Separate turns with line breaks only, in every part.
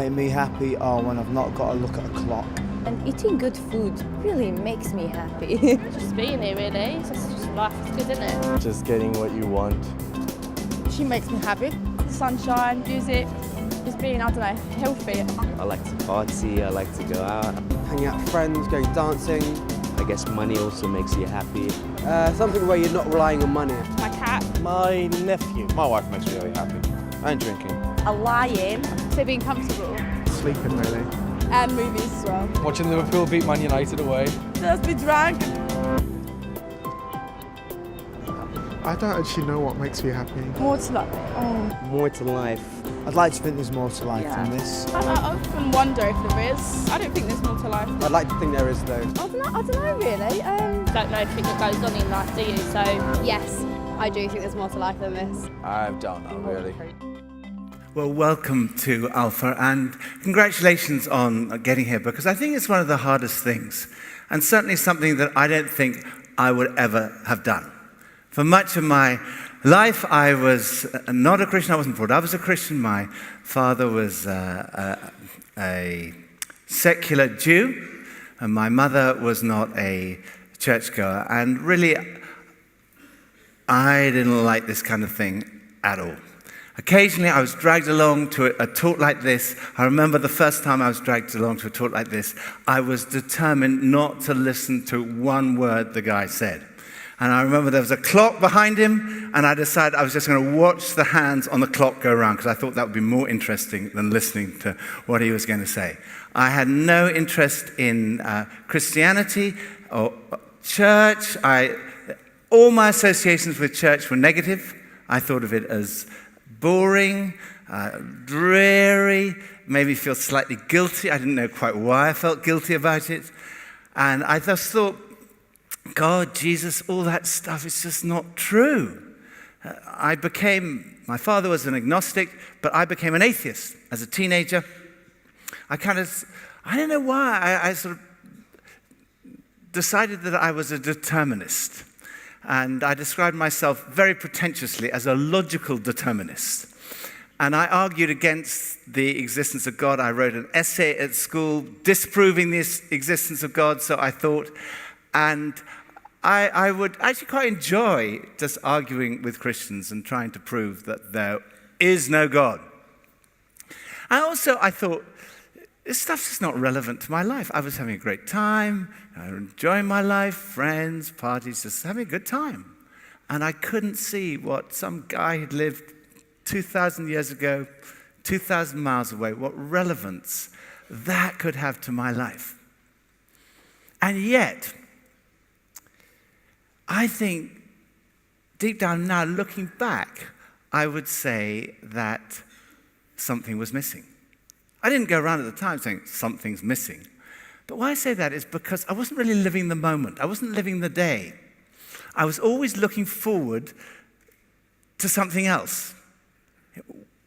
make me happy are when I've not got to look at a clock.
And eating good food really makes me happy.
Just being here, really. It's just life is good, isn't it?
Just getting what you want.
She makes me happy. Sunshine, music, just being, I don't know, healthy.
I like to party, I like to go out.
Hanging out with friends, going dancing.
I guess money also makes you happy.
Something where you're not relying on money.
My cat.
My nephew.
My wife makes me really happy. And drinking.
A lying. So being comfortable.
Sleeping, really.
And movies as well.
Watching Liverpool beat Man United away.
Just be drunk.
I don't actually know what makes me happy.
More to life.
More to life.
I'd like to think there's more to life than this.
I often wonder if there is. I don't think there's more to life.
I'd like to think there is, though.
I don't know really.
Don't know everything that goes on in life, do you? So,
Yes, I do think there's more to life than this.
I don't know, really.
Well, welcome to Alpha, and congratulations on getting here, because I think it's one of the hardest things, and certainly something that I don't think I would ever have done. For much of my life, I was not a Christian. I wasn't brought up. I was a Christian. My father was a secular Jew, and my mother was not a churchgoer, and really, I didn't like this kind of thing at all. Occasionally, I was dragged along to a talk like this. I remember the first time I was dragged along to a talk like this, I was determined not to listen to one word the guy said. And I remember there was a clock behind him, and I decided I was just going to watch the hands on the clock go around, because I thought that would be more interesting than listening to what he was going to say. I had no interest in Christianity or church. All my associations with church were negative. I thought of it as boring, dreary, made me feel slightly guilty. I didn't know quite why I felt guilty about it. And I just thought, God, Jesus, all that stuff is just not true. My father was an agnostic, but I became an atheist as a teenager. I don't know why, I sort of decided that I was a determinist. And I described myself very pretentiously as a logical determinist. And I argued against the existence of God. I wrote an essay at school disproving the existence of God, so I thought. And I would actually quite enjoy just arguing with Christians and trying to prove that there is no God. I thought, this stuff's just not relevant to my life. I was having a great time. I was enjoying my life, friends, parties, just having a good time. And I couldn't see what some guy who'd lived 2,000 years ago, 2,000 miles away, what relevance that could have to my life. And yet, I think deep down now, looking back, I would say that something was missing. I didn't go around at the time saying something's missing. But why I say that is because I wasn't really living the moment. I wasn't living the day. I was always looking forward to something else.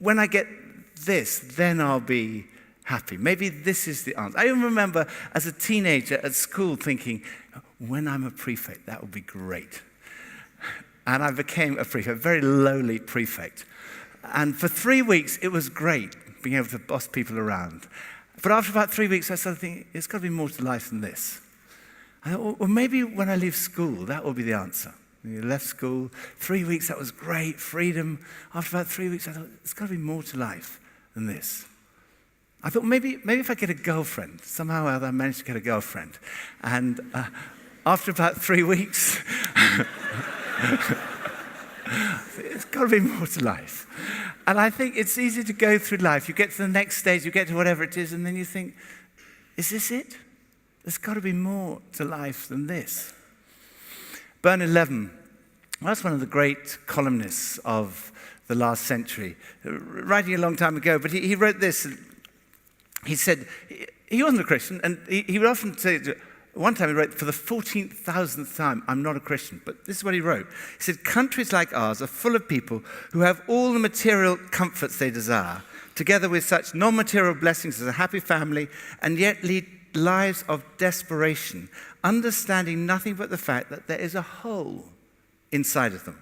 When I get this, then I'll be happy. Maybe this is the answer. I even remember as a teenager at school thinking, when I'm a prefect, that would be great. And I became a prefect, a very lowly prefect. And for 3 weeks, it was great being able to boss people around. But after about 3 weeks, I started thinking, it's got to be more to life than this. I thought, well, maybe when I leave school, that will be the answer. When you left school, 3 weeks, that was great, freedom. After about 3 weeks, I thought, it's got to be more to life than this. I thought, maybe if I get a girlfriend, somehow or other I managed to get a girlfriend. And after about 3 weeks, it's got to be more to life. And I think it's easy to go through life. You get to the next stage, you get to whatever it is, and then you think, is this it? There's got to be more to life than this. Bernard Levin, that's one of the great columnists of the last century, writing a long time ago, but he wrote this. He said, he wasn't a Christian, and he would often say, one time he wrote, for the 14,000th time, I'm not a Christian. But this is what he wrote. He said, countries like ours are full of people who have all the material comforts they desire, together with such non-material blessings as a happy family, and yet lead lives of desperation, understanding nothing but the fact that there is a hole inside of them.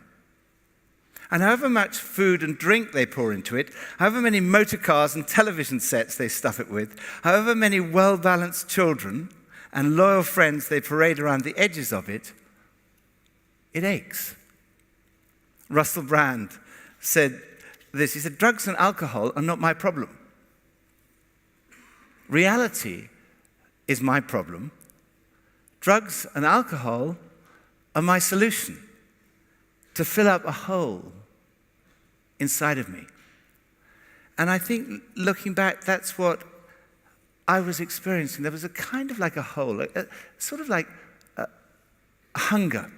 And however much food and drink they pour into it, however many motor cars and television sets they stuff it with, however many well-balanced children and loyal friends they parade around the edges of it, it aches. Russell Brand said this. He said, drugs and alcohol are not my problem. Reality is my problem. Drugs and alcohol are my solution to fill up a hole inside of me. And I think looking back, that's what I was experiencing. There was a kind of like a hole, sort of like a hunger,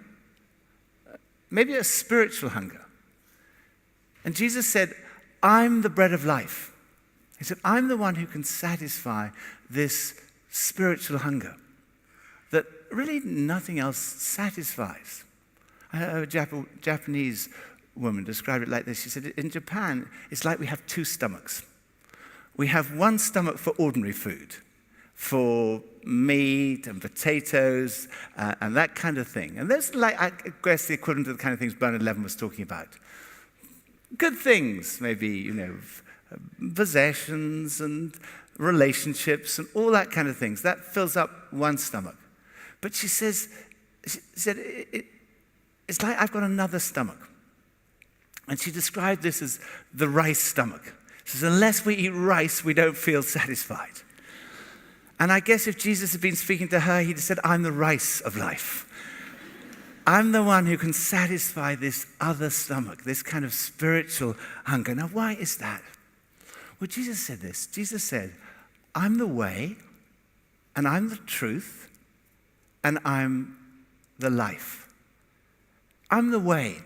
maybe a spiritual hunger. And Jesus said, I'm the bread of life. He said, I'm the one who can satisfy this spiritual hunger that really nothing else satisfies. A Japanese woman described it like this. She said, in Japan, it's like we have two stomachs. We have one stomach for ordinary food, for meat and potatoes and that kind of thing. And that's like, I guess, the equivalent of the kind of things Bernard Levin was talking about. Good things, maybe, possessions and relationships and all that kind of things. That fills up one stomach. But she said, it's like I've got another stomach. And she described this as the rice stomach. She says, unless we eat rice, we don't feel satisfied. And I guess if Jesus had been speaking to her, he'd have said, I'm the rice of life. I'm the one who can satisfy this other stomach, this kind of spiritual hunger. Now, why is that? Well, Jesus said this. Jesus said, I'm the way, and I'm the truth, and I'm the life. I'm the way.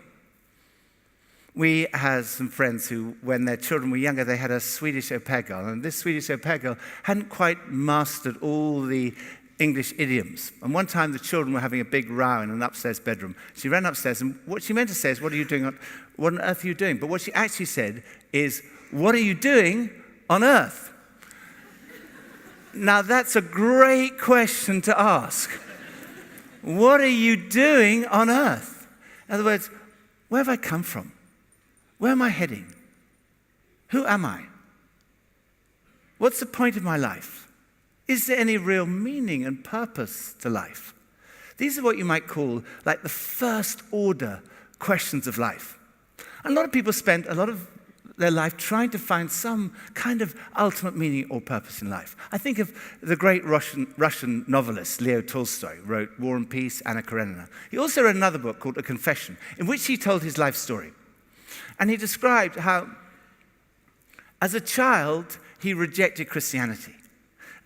We had some friends who, when their children were younger, they had a Swedish au pair girl. And this Swedish au pair girl hadn't quite mastered all the English idioms. And one time the children were having a big row in an upstairs bedroom. She ran upstairs, and what she meant to say is, what are you doing? What on earth are you doing? But what she actually said is, what are you doing on earth? Now, that's a great question to ask. What are you doing on earth? In other words, where have I come from? Where am I heading? Who am I? What's the point of my life? Is there any real meaning and purpose to life? These are what you might call like the first order questions of life. And a lot of people spend a lot of their life trying to find some kind of ultimate meaning or purpose in life. I think of the great Russian novelist Leo Tolstoy, who wrote War and Peace, Anna Karenina. He also wrote another book called A Confession, in which he told his life story. And he described how, as a child, he rejected Christianity.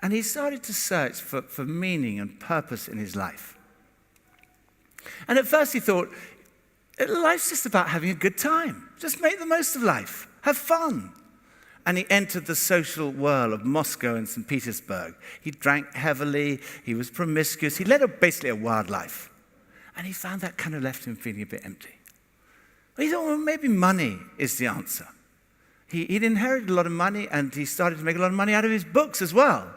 And he started to search for meaning and purpose in his life. And at first he thought, life's just about having a good time. Just make the most of life. Have fun. And he entered the social whirl of Moscow and St. Petersburg. He drank heavily. He was promiscuous. He led basically a wild life. And he found that kind of left him feeling a bit empty. He thought, well, maybe money is the answer. He'd inherited a lot of money, and he started to make a lot of money out of his books as well.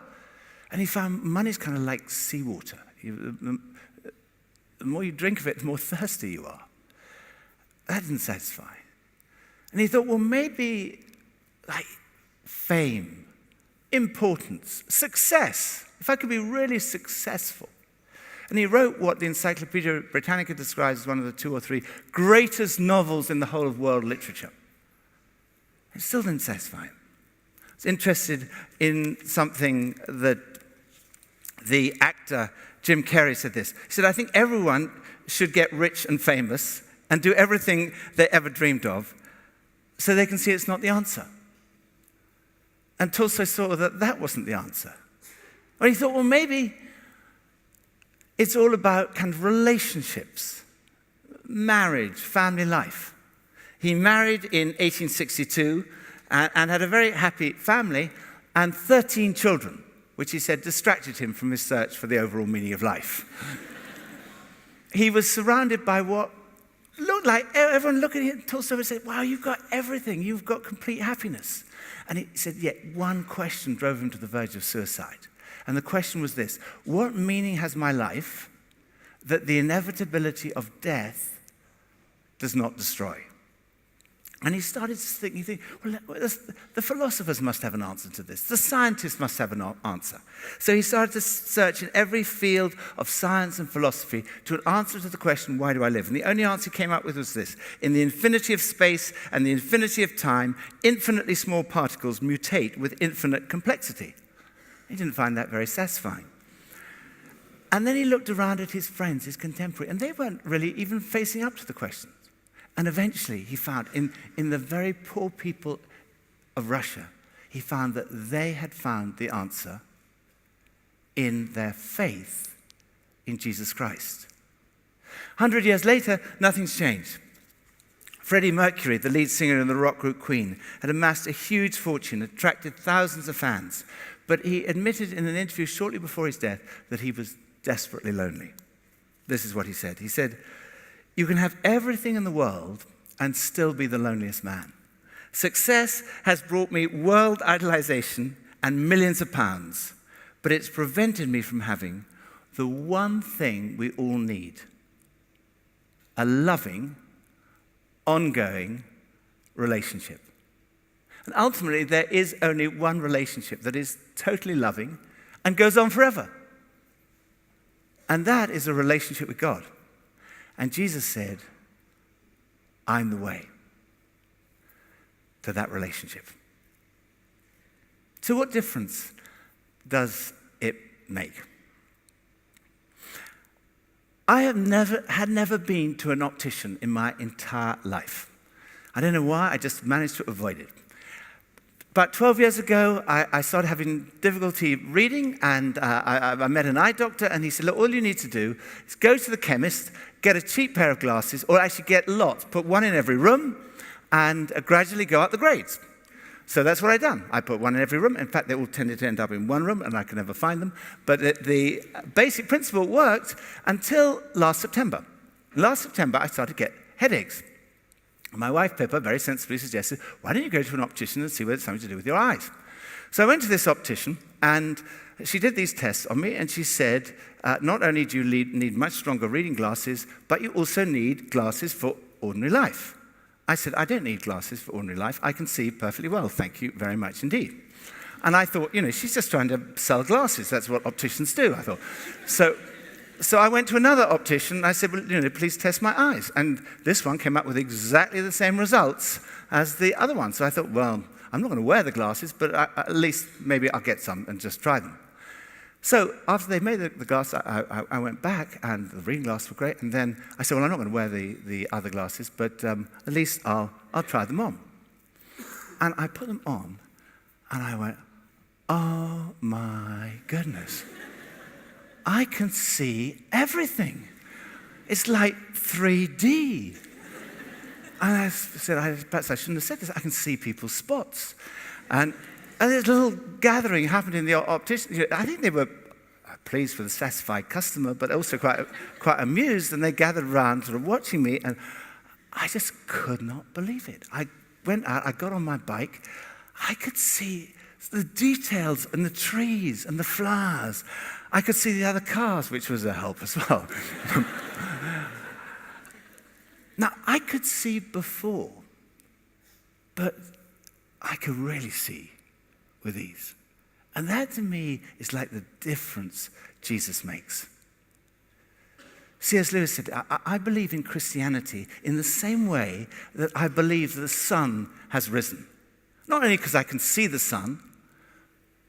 And he found money's kind of like seawater. The more you drink of it, the more thirsty you are. That didn't satisfy. And he thought, well, maybe like fame, importance, success. If I could be really successful. And he wrote what the Encyclopedia Britannica describes as one of the 2 or 3 greatest novels in the whole of world literature. It still didn't satisfy him. I was interested in something that the actor Jim Carrey said this. He said, I think everyone should get rich and famous and do everything they ever dreamed of so they can see it's not the answer. And Tolstoy saw that that wasn't the answer. Well, he thought, well, maybe it's all about kind of relationships, marriage, family life. He married in 1862 and had a very happy family and 13 children, which he said distracted him from his search for the overall meaning of life. He was surrounded by what looked like, everyone looking at him, Tolstoy would say, wow, you've got everything, you've got complete happiness. And he said, yet one question drove him to the verge of suicide. And the question was this: what meaning has my life that the inevitability of death does not destroy? And he started to think, well, the philosophers must have an answer to this. The scientists must have an answer. So he started to search in every field of science and philosophy to an answer to the question, why do I live? And the only answer he came up with was this: in the infinity of space and the infinity of time, infinitely small particles mutate with infinite complexity. He didn't find that very satisfying. And then he looked around at his friends, his contemporaries, and they weren't really even facing up to the question. And eventually he found, in the very poor people of Russia, he found that they had found the answer in their faith in Jesus Christ. 100 years later, nothing's changed. Freddie Mercury, the lead singer in the rock group Queen, had amassed a huge fortune, attracted thousands of fans, but he admitted in an interview shortly before his death that he was desperately lonely. This is what he said. He said, "You can have everything in the world and still be the loneliest man. Success has brought me world idolization and millions of pounds, but it's prevented me from having the one thing we all need: a loving, ongoing relationship." And ultimately, there is only one relationship that is totally loving and goes on forever. And that is a relationship with God. And Jesus said, I'm the way to that relationship. So what difference does it make? I had never been to an optician in my entire life. I don't know why, I just managed to avoid it. About 12 years ago, I started having difficulty reading, and I met an eye doctor, and he said, look, all you need to do is go to the chemist, get a cheap pair of glasses, or actually get lots, put one in every room, and gradually go up the grades. So that's what I've done. I put one in every room. In fact, they all tended to end up in one room, and I could never find them. But the basic principle worked until last September. Last September, I started to get headaches. My wife, Pippa, very sensibly suggested, why don't you go to an optician and see whether it's something to do with your eyes? So I went to this optician, and she did these tests on me, and she said, not only do you need much stronger reading glasses, but you also need glasses for ordinary life. I said, I don't need glasses for ordinary life. I can see perfectly well. Thank you very much indeed. And I thought, she's just trying to sell glasses. That's what opticians do, I thought. So I went to another optician, and I said, well, please test my eyes. And this one came up with exactly the same results as the other one. So I thought, well, I'm not going to wear the glasses, but at least maybe I'll get some and just try them. So after they made the glasses, I went back, and the reading glasses were great. And then I said, well, I'm not going to wear the other glasses, but at least I'll try them on. And I put them on, and I went, oh my goodness. I can see everything. It's like 3D. And I said, perhaps I shouldn't have said this. I can see people's spots. And this little gathering happened in the optician. I think they were pleased for the satisfied customer, but also quite amused. And they gathered around, sort of watching me. And I just could not believe it. I went out. I got on my bike. I could see the details and the trees and the flowers. I could see the other cars, which was a help as well. Now, I could see before, but I could really see with ease. And that, to me, is like the difference Jesus makes. C.S. Lewis said, I believe in Christianity in the same way that I believe that the sun has risen. Not only because I can see the sun,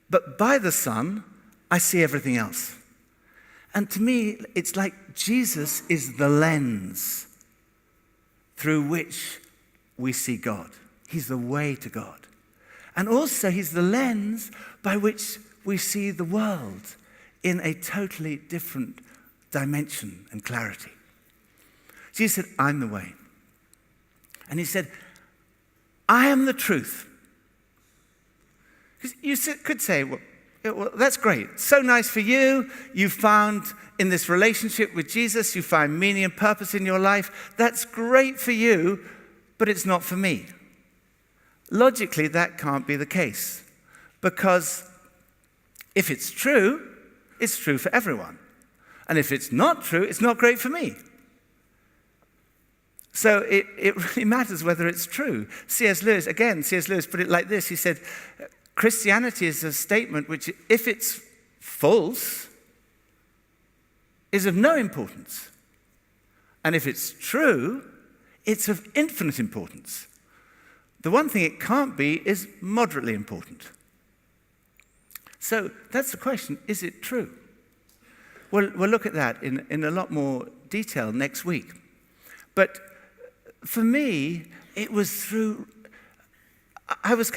but by the sun, I see everything else. And to me, it's like Jesus is the lens through which we see God. He's the way to God. And also, he's the lens by which we see the world in a totally different dimension and clarity. Jesus said, I'm the way. And he said, I am the truth. You could say, well, that's great. So nice for you. You found in this relationship with Jesus, you find meaning and purpose in your life. That's great for you, but it's not for me. Logically, that can't be the case. Because if it's true for everyone. And if it's not true, it's not great for me. So it really matters whether it's true. C.S. Lewis put it like this. He said, Christianity is a statement which, if it's false, is of no importance. And if it's true, it's of infinite importance. The one thing it can't be is moderately important. So that's the question, is it true? We'll look at that in a lot more detail next week. But for me, it was through, I was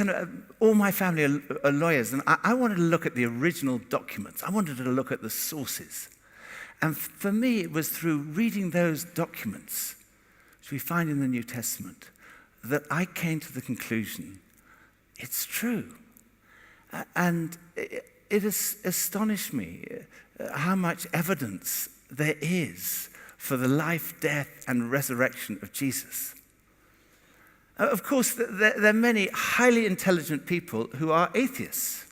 all my family are lawyers, and I wanted to look at the original documents. I wanted to look at the sources. And for me, it was through reading those documents, which we find in the New Testament, that I came to the conclusion, it's true. And it has astonished me how much evidence there is for the life, death, and resurrection of Jesus. Of course, there are many highly intelligent people who are atheists.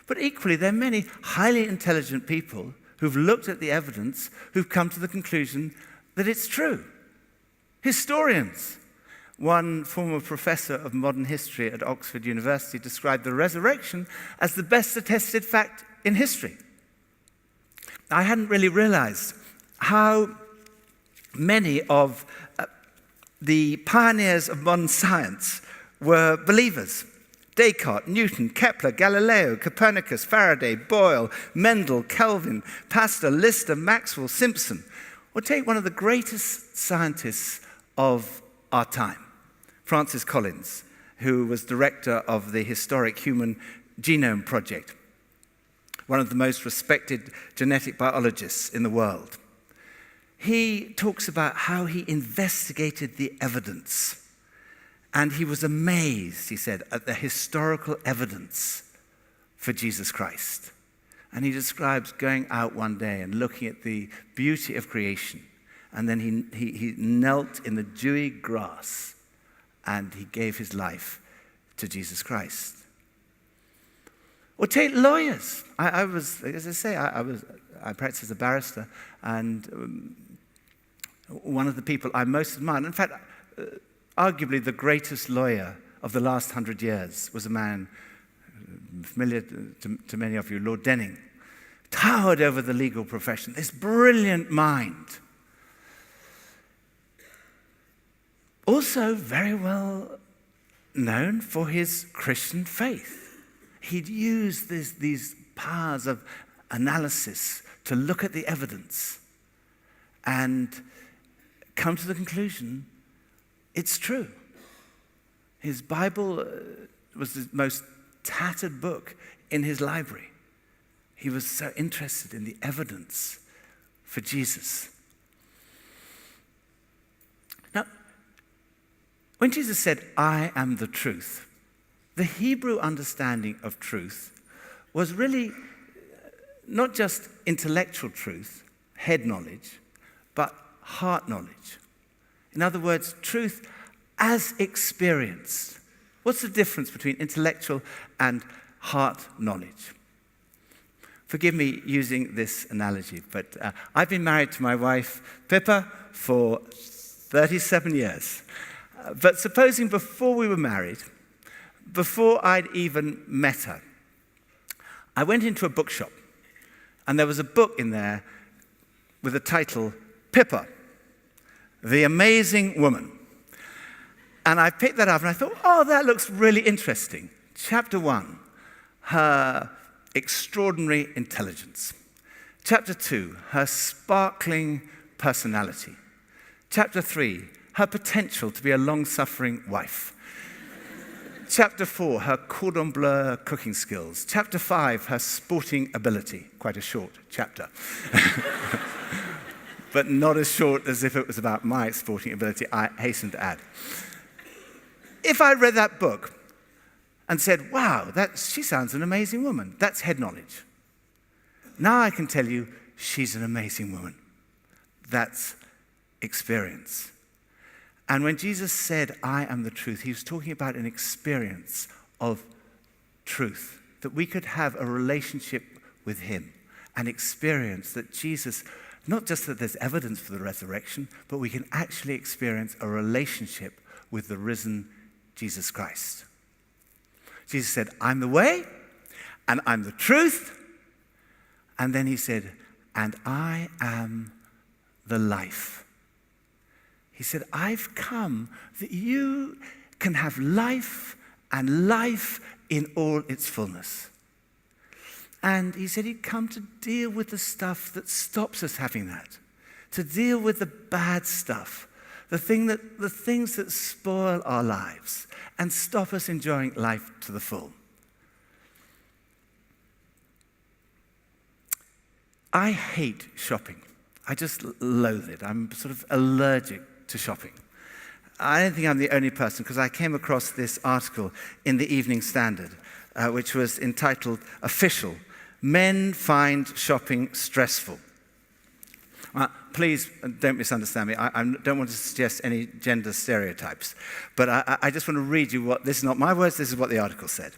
But equally, there are many highly intelligent people who've looked at the evidence, who've come to the conclusion that it's true. Historians. One former professor of modern history at Oxford University described the resurrection as the best attested fact in history. I hadn't really realized how many of the pioneers of modern science were believers. Descartes, Newton, Kepler, Galileo, Copernicus, Faraday, Boyle, Mendel, Kelvin, Pasteur, Lister, Maxwell, Simpson. Or take one of the greatest scientists of our time, Francis Collins, who was director of the historic Human Genome Project, one of the most respected genetic biologists in the world. He talks about how he investigated the evidence. And he was amazed, he said, at the historical evidence for Jesus Christ. And he describes going out one day and looking at the beauty of creation. And then he knelt in the dewy grass and he gave his life to Jesus Christ. Or take lawyers. I practiced as a barrister, and one of the people I most admired, in fact, arguably the greatest lawyer of the last 100 years, was a man familiar to many of you, Lord Denning, towered over the legal profession, this brilliant mind. Also very well known for his Christian faith. He'd used these powers of analysis to look at the evidence and come to the conclusion it's true. His Bible was the most tattered book in his library. He was so interested in the evidence for Jesus. Now, when Jesus said, I am the truth, the Hebrew understanding of truth was really not just intellectual truth, head knowledge, but heart knowledge. In other words, truth as experienced. What's the difference between intellectual and heart knowledge? Forgive me using this analogy, but I've been married to my wife, Pippa, for 37 years. But supposing before we were married, before I'd even met her, I went into a bookshop, and there was a book in there with the title, Pippa, The Amazing Woman. And I picked that up and I thought, oh, that looks really interesting. Chapter 1, her extraordinary intelligence. Chapter 2, her sparkling personality. Chapter 3, her potential to be a long-suffering wife. Chapter 4, her cordon bleu cooking skills. Chapter 5, her sporting ability. Quite a short chapter. But not as short as if it was about my sporting ability, I hasten to add. If I read that book and said, wow, she sounds an amazing woman, that's head knowledge. Now I can tell you she's an amazing woman. That's experience. And when Jesus said, I am the truth, he was talking about an experience of truth, that we could have a relationship with him, an experience that Jesus Not just that there's evidence for the resurrection, but we can actually experience a relationship with the risen Jesus Christ. Jesus said, I'm the way, and I'm the truth. And then he said, and I am the life. He said, I've come that you can have life and life in all its fullness. And he said he'd come to deal with the stuff that stops us having that, to deal with the bad stuff, the things that spoil our lives and stop us enjoying life to the full. I hate shopping. I just loathe it. I'm sort of allergic to shopping. I don't think I'm the only person, because I came across this article in the Evening Standard, which was entitled, Official, Men Find Shopping Stressful. Please don't misunderstand me. I don't want to suggest any gender stereotypes, but I just want to read you this is not my words, this is what the article said.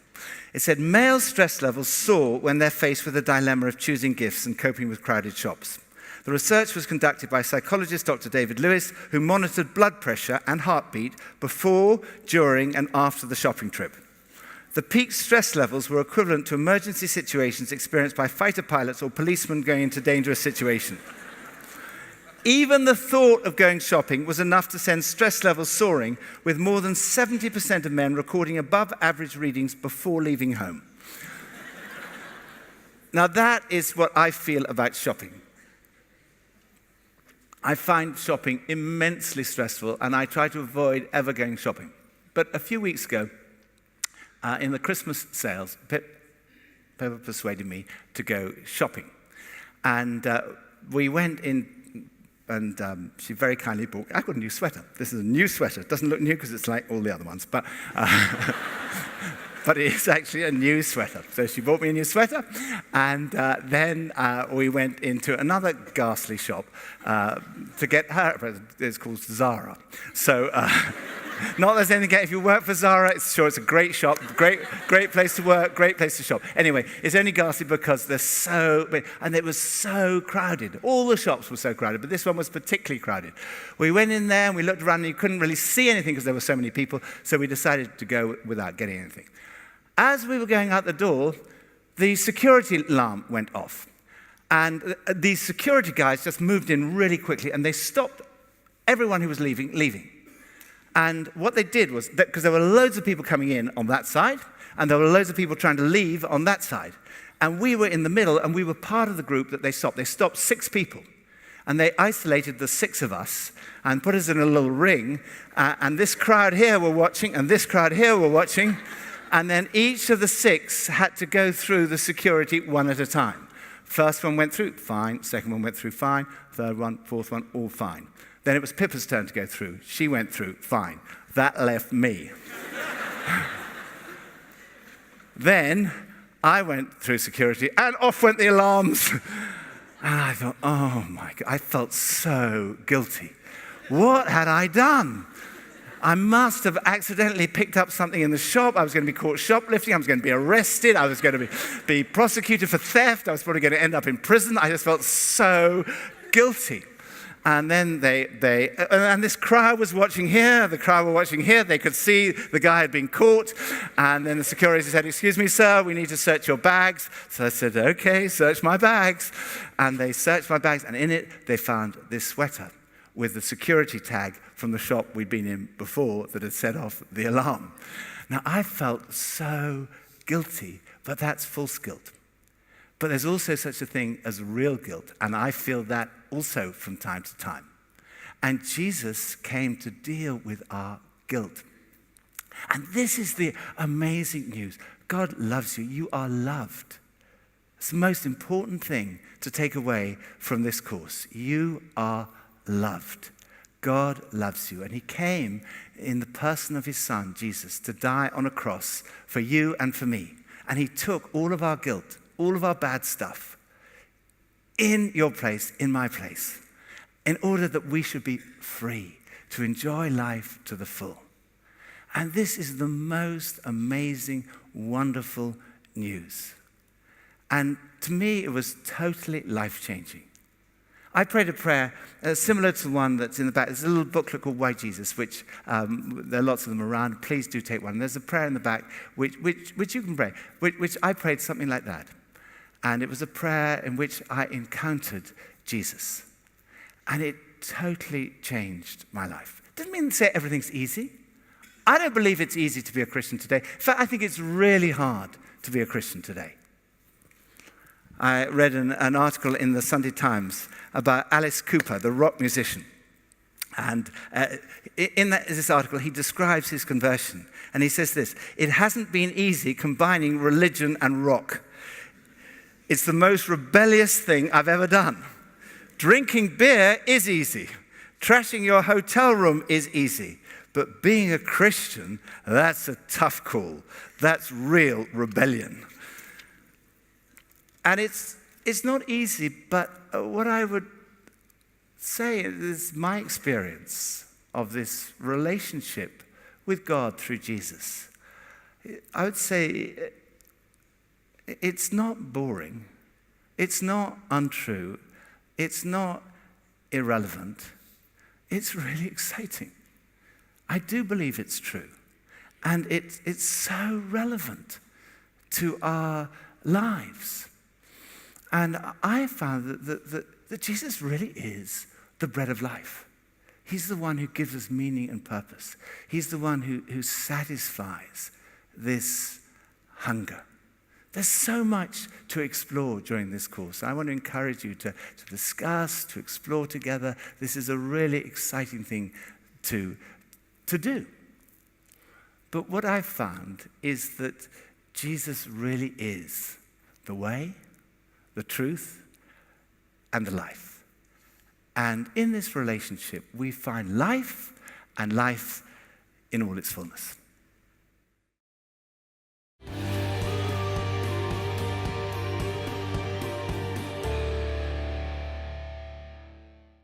It said, male stress levels soar when they're faced with the dilemma of choosing gifts and coping with crowded shops. The research was conducted by psychologist Dr. David Lewis, who monitored blood pressure and heartbeat before, during, and after the shopping trip. The peak stress levels were equivalent to emergency situations experienced by fighter pilots or policemen going into dangerous situations. Even the thought of going shopping was enough to send stress levels soaring, with more than 70% of men recording above average readings before leaving home. Now that is what I feel about shopping. I find shopping immensely stressful, and I try to avoid ever going shopping. But a few weeks ago, in the Christmas sales, Pepper persuaded me to go shopping. And we went in, and she very kindly bought, I got a new sweater. This is a new sweater. It doesn't look new because it's like all the other ones, but it is actually a new sweater. So she bought me a new sweater, and then we went into another ghastly shop to get her, it's called Zara. So, not that there's anything, if you work for Zara, it's a great shop, great place to work, great place to shop. Anyway, it's only ghastly because they're so big, and it was so crowded. All the shops were so crowded, but this one was particularly crowded. We went in there and we looked around and you couldn't really see anything because there were so many people, so we decided to go without getting anything. As we were going out the door, the security alarm went off. And these security guys just moved in really quickly, and they stopped everyone who was leaving. And what they did was, because there were loads of people coming in on that side, and there were loads of people trying to leave on that side. And we were in the middle, and we were part of the group that they stopped. They stopped 6 people. And they isolated the 6 of us and put us in a little ring. And this crowd here were watching, and this crowd here were watching. And then each of the 6 had to go through the security one at a time. First one went through, fine. Second one went through, fine. Third one, fourth one, all fine. Then it was Pippa's turn to go through. She went through, fine. That left me. Then I went through security, and off went the alarms. And I thought, oh my God, I felt so guilty. What had I done? I must have accidentally picked up something in the shop. I was going to be caught shoplifting. I was going to be arrested. I was going to be prosecuted for theft. I was probably going to end up in prison. I just felt so guilty. And then and this crowd was watching here, the crowd were watching here. They could see the guy had been caught. And then the security said, excuse me, sir, we need to search your bags. So I said, okay, search my bags. And they searched my bags, and in it, they found this sweater with the security tag from the shop we'd been in before that had set off the alarm. Now, I felt so guilty, but that's false guilt. But there's also such a thing as real guilt, and I feel that also from time to time. And Jesus came to deal with our guilt. And this is the amazing news. God loves you. You are loved. It's the most important thing to take away from this course. You are loved. God loves you. And he came in the person of his son, Jesus, to die on a cross for you and for me. And he took all of our guilt, all of our bad stuff, in your place, in my place, in order that we should be free to enjoy life to the full. And this is the most amazing, wonderful news. And to me, it was totally life-changing. I prayed a prayer similar to one that's in the back. There's a little booklet called Why Jesus, which there are lots of them around. Please do take one. There's a prayer in the back which you can pray, which I prayed something like that. And it was a prayer in which I encountered Jesus. And it totally changed my life. Doesn't mean to say everything's easy. I don't believe it's easy to be a Christian today. In fact, I think it's really hard to be a Christian today. I read an article in the Sunday Times about Alice Cooper, the rock musician. And in this article, he describes his conversion. And he says this: "It hasn't been easy combining religion and rock. It's the most rebellious thing I've ever done. Drinking beer is easy. Trashing your hotel room is easy. But being a Christian, that's a tough call. That's real rebellion." And it's not easy, but what I would say is my experience of this relationship with God through Jesus. I would say it's not boring. It's not untrue. It's not irrelevant. It's really exciting. I do believe it's true. And it's so relevant to our lives. And I found that Jesus really is the bread of life. He's the one who gives us meaning and purpose. He's the one who satisfies this hunger. There's so much to explore during this course. I want to encourage you to discuss, to explore together. This is a really exciting thing to do. But what I've found is that Jesus really is the way, the truth, and the life. And in this relationship, we find life and life in all its fullness.